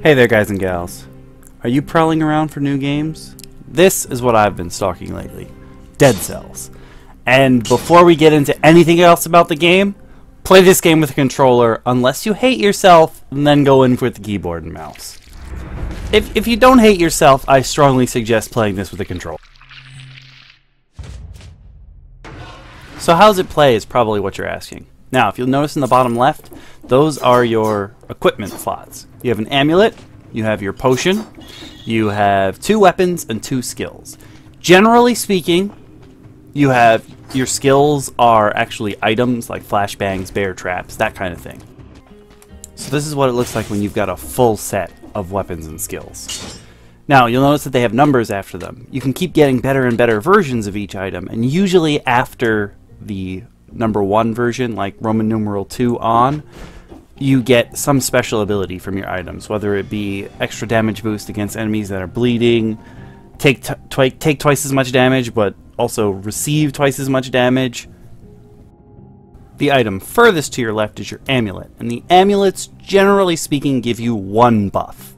Hey there guys and gals. Are you prowling around for new games? This is what I've been stalking lately. Dead Cells. And before we get into anything else about the game, play this game with a controller unless you hate yourself, and then go in with the keyboard and mouse. If you don't hate yourself, I strongly suggest playing this with a controller. So how's it play is probably what you're asking. Now, if you'll notice in the bottom left, those are your equipment slots. You have an amulet, you have your potion, you have 2 weapons and 2 skills. Generally speaking, you have your skills are actually items like flashbangs, bear traps, that kind of thing. So this is what it looks like when you've got a full set of weapons and skills. Now, you'll notice that they have numbers after them. You can keep getting better and better versions of each item, and usually after the number 1 version, like Roman numeral 2 on, you get some special ability from your items, whether it be extra damage boost against enemies that are bleeding, take twice as much damage, but also receive twice as much damage. The item furthest to your left is your amulet, and the amulets, generally speaking, give you 1 buff.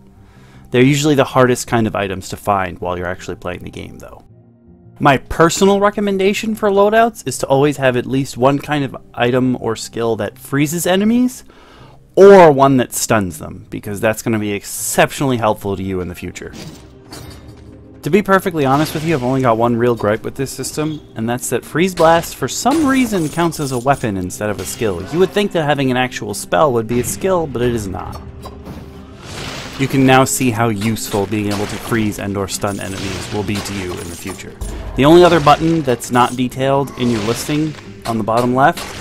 They're usually the hardest kind of items to find while you're actually playing the game, though. My personal recommendation for loadouts is to always have at least one kind of item or skill that freezes enemies, or one that stuns them, because that's going to be exceptionally helpful to you in the future. To be perfectly honest with you, I've only got one real gripe with this system, and that's that Freeze Blast for some reason counts as a weapon instead of a skill. You would think that having an actual spell would be a skill, but it is not. You can now see how useful being able to freeze and or stun enemies will be to you in the future. The only other button that's not detailed in your listing on the bottom left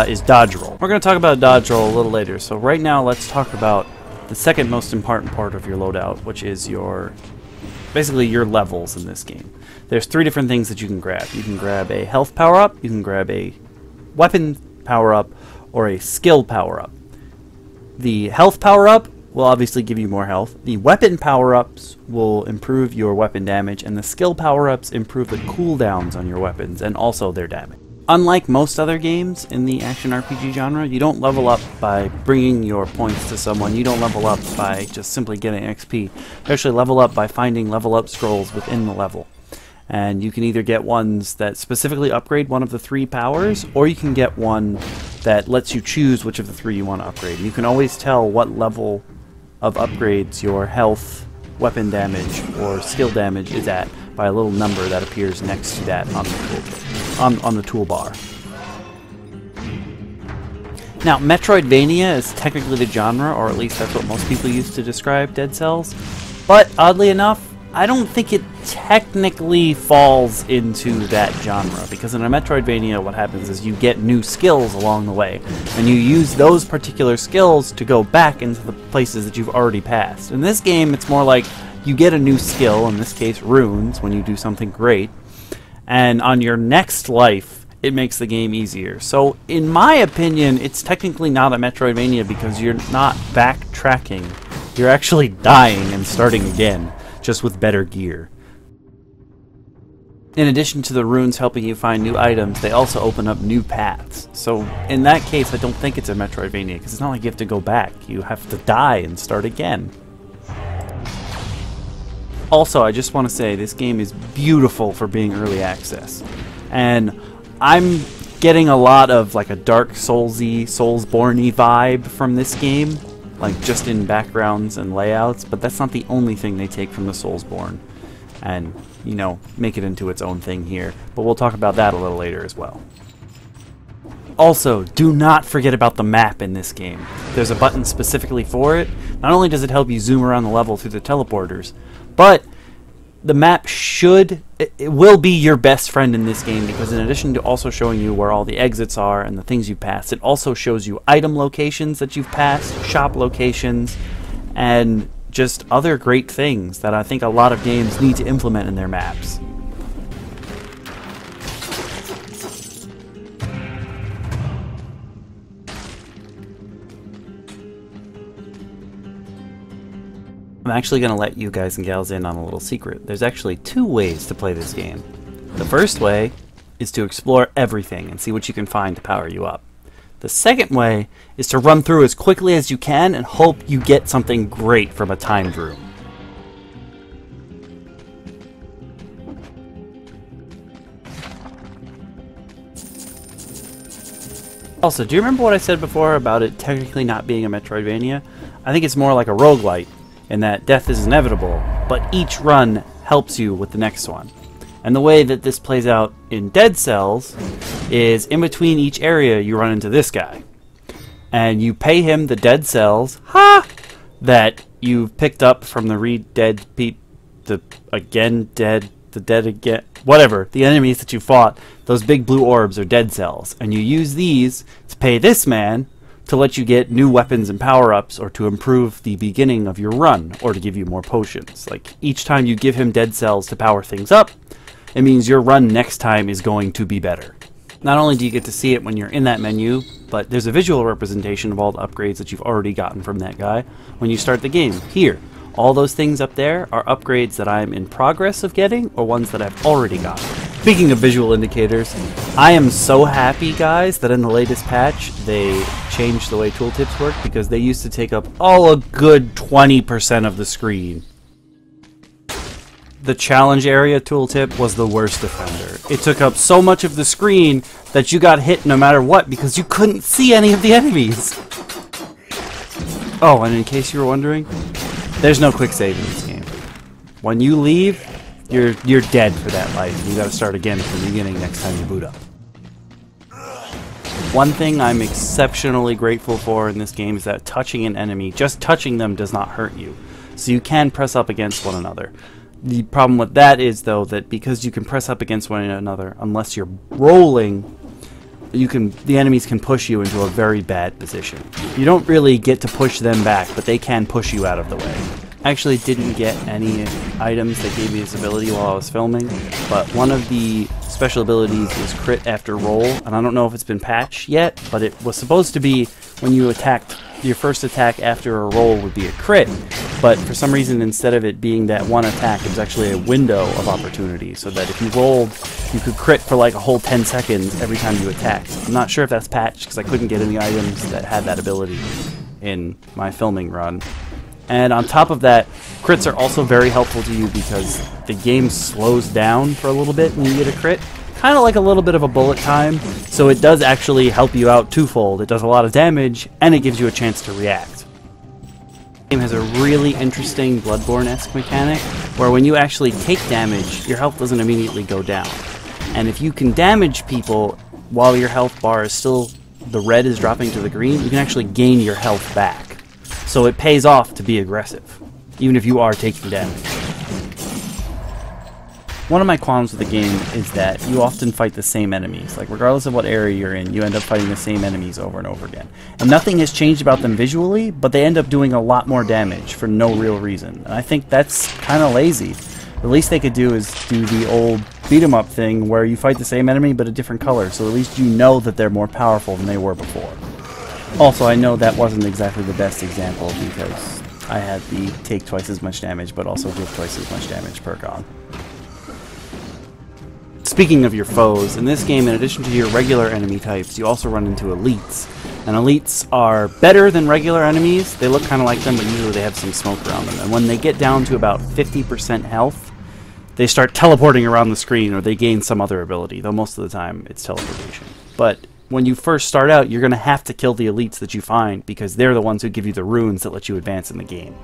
is dodge roll. We're going to talk about dodge roll a little later, so right now let's talk about the second most important part of your loadout, which is basically your levels in this game. There's 3 different things that you can grab. You can grab a health power-up, you can grab a weapon power-up, or a skill power-up. The health power-up will obviously give you more health. The weapon power-ups will improve your weapon damage, and the skill power-ups improve the cooldowns on your weapons and also their damage. Unlike most other games in the action RPG genre, you don't level up by bringing your points to someone. You don't level up by just simply getting XP. You actually level up by finding level up scrolls within the level. And you can either get ones that specifically upgrade one of the 3 powers, or you can get one that lets you choose which of the 3 you want to upgrade. You can always tell what level of upgrades your health, weapon damage, or skill damage is at by a little number that appears next to that on the toolkit, on the toolbar. Now, Metroidvania is technically the genre, or at least that's what most people use to describe Dead Cells, but oddly enough, I don't think it technically falls into that genre, because in a Metroidvania what happens is you get new skills along the way, and you use those particular skills to go back into the places that you've already passed. In this game, it's more like you get a new skill, in this case runes, when you do something great, and on your next life, it makes the game easier. So, in my opinion, it's technically not a Metroidvania because you're not backtracking. You're actually dying and starting again, just with better gear. In addition to the runes helping you find new items, they also open up new paths. So in that case, I don't think it's a Metroidvania, because it's not like you have to go back. You have to die and start again. Also, I just want to say, this game is beautiful for being early access. And I'm getting a lot of like a Dark Soulsy, Soulsborne-y vibe from this game, like just in backgrounds and layouts, but that's not the only thing they take from the Soulsborne and, you know, make it into its own thing here, but we'll talk about that a little later as well. Also, do not forget about the map in this game. There's a button specifically for it. Not only does it help you zoom around the level through the teleporters, but the map it will be your best friend in this game, because in addition to also showing you where all the exits are and the things you passed, it also shows you item locations that you've passed, shop locations, and just other great things that I think a lot of games need to implement in their maps. I'm actually going to let you guys and gals in on a little secret. There's actually 2 ways to play this game. The first way is to explore everything and see what you can find to power you up. The second way is to run through as quickly as you can and hope you get something great from a timed room. Also, do you remember what I said before about it technically not being a Metroidvania? I think it's more like a roguelite, in that death is inevitable, but each run helps you with the next one. And the way that this plays out in Dead Cells is in between each area you run into this guy. And you pay him the dead cells, that you've picked up from the dead again, whatever, the enemies that you fought. Those big blue orbs are dead cells, and you use these to pay this man to let you get new weapons and power-ups, or to improve the beginning of your run, or to give you more potions. Like, each time you give him dead cells to power things up, it means your run next time is going to be better. Not only do you get to see it when you're in that menu, but there's a visual representation of all the upgrades that you've already gotten from that guy when you start the game. Here, all those things up there are upgrades that I'm in progress of getting, or ones that I've already gotten. Speaking of visual indicators, I am so happy, guys, that in the latest patch they changed the way tooltips work, because they used to take up a good 20% of the screen. The challenge area tooltip was the worst offender. It took up so much of the screen that you got hit no matter what, because you couldn't see any of the enemies. Oh, and in case you were wondering, there's no quick save in this game. When you leave, you're dead for that life. You gotta start again from the beginning next time you boot up. One thing I'm exceptionally grateful for in this game is that touching an enemy, just touching them, does not hurt you. So you can press up against one another. The problem with that is, though, that because you can press up against one another, unless you're rolling, the enemies can push you into a very bad position. You don't really get to push them back, but they can push you out of the way. I actually didn't get any items that gave me this ability while I was filming, but one of the special abilities is crit after roll, and I don't know if it's been patched yet, but it was supposed to be when you attacked, your first attack after a roll would be a crit, but for some reason, instead of it being that one attack, it was actually a window of opportunity, so that if you rolled, you could crit for like a whole 10 seconds every time you attacked. I'm not sure if that's patched, because I couldn't get any items that had that ability in my filming run. And on top of that, crits are also very helpful to you, because the game slows down for a little bit when you get a crit. Kind of like a little bit of a bullet time, so it does actually help you out twofold. It does a lot of damage, and it gives you a chance to react. The game has a really interesting Bloodborne-esque mechanic, where when you actually take damage, your health doesn't immediately go down. And if you can damage people while your health bar is still, the red is dropping to the green, you can actually gain your health back. So it pays off to be aggressive, even if you are taking damage. One of my qualms with the game is that you often fight the same enemies. Like, regardless of what area you're in, you end up fighting the same enemies over and over again. And nothing has changed about them visually, but they end up doing a lot more damage for no real reason. And I think that's kind of lazy. The least they could do is do the old beat-em-up thing where you fight the same enemy but a different color, so at least you know that they're more powerful than they were before. Also, I know that wasn't exactly the best example, because I had the take twice as much damage but also give twice as much damage perk on. Speaking of your foes, in this game, in addition to your regular enemy types, you also run into elites. And elites are better than regular enemies. They look kind of like them, but usually they have some smoke around them. And when they get down to about 50% health, they start teleporting around the screen, or they gain some other ability, though most of the time it's teleportation. But when you first start out, you're going to have to kill the elites that you find, because they're the ones who give you the runes that let you advance in the game.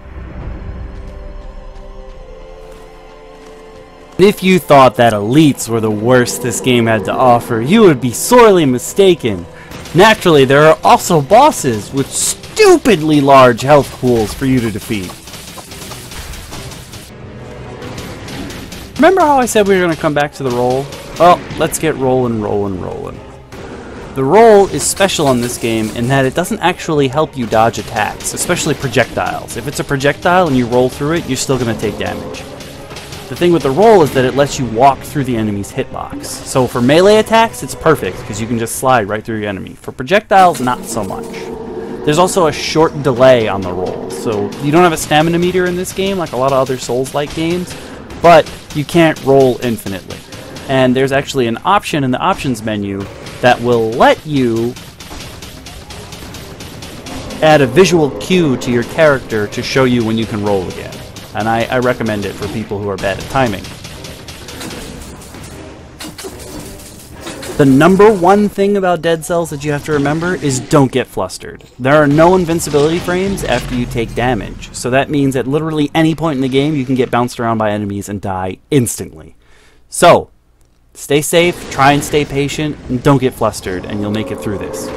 If you thought that elites were the worst this game had to offer, you would be sorely mistaken. Naturally, there are also bosses with stupidly large health pools for you to defeat. Remember how I said we were going to come back to the roll? Well, let's get rolling. The roll is special in this game in that it doesn't actually help you dodge attacks, especially projectiles. If it's a projectile and you roll through it, you're still going to take damage. The thing with the roll is that it lets you walk through the enemy's hitbox. So for melee attacks, it's perfect, because you can just slide right through your enemy. For projectiles, not so much. There's also a short delay on the roll, so you don't have a stamina meter in this game like a lot of other Souls-like games, but you can't roll infinitely. And there's actually an option in the options menu that will let you add a visual cue to your character to show you when you can roll again. And I recommend it for people who are bad at timing. The number one thing about Dead Cells that you have to remember is don't get flustered. There are no invincibility frames after you take damage, so that means at literally any point in the game you can get bounced around by enemies and die instantly. So, stay safe, try and stay patient, and don't get flustered, and you'll make it through this.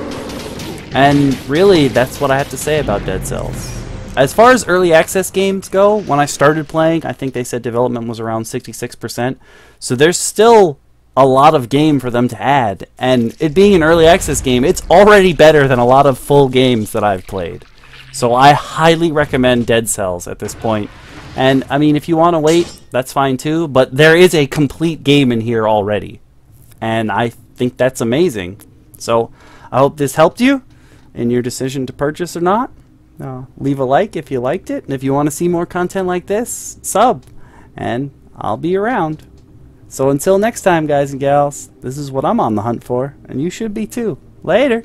And really, that's what I have to say about Dead Cells. As far as early access games go, when I started playing, I think they said development was around 66%, so there's still a lot of game for them to add, and it being an early access game, it's already better than a lot of full games that I've played. So I highly recommend Dead Cells at this point. And I mean, if you want to wait, that's fine too, but there is a complete game in here already, and I think that's amazing. So I hope this helped you in your decision to purchase or not. Leave a like if you liked it, and if you want to see more content like this, sub, and I'll be around. So until next time, guys and gals, this is what I'm on the hunt for, and you should be too. Later!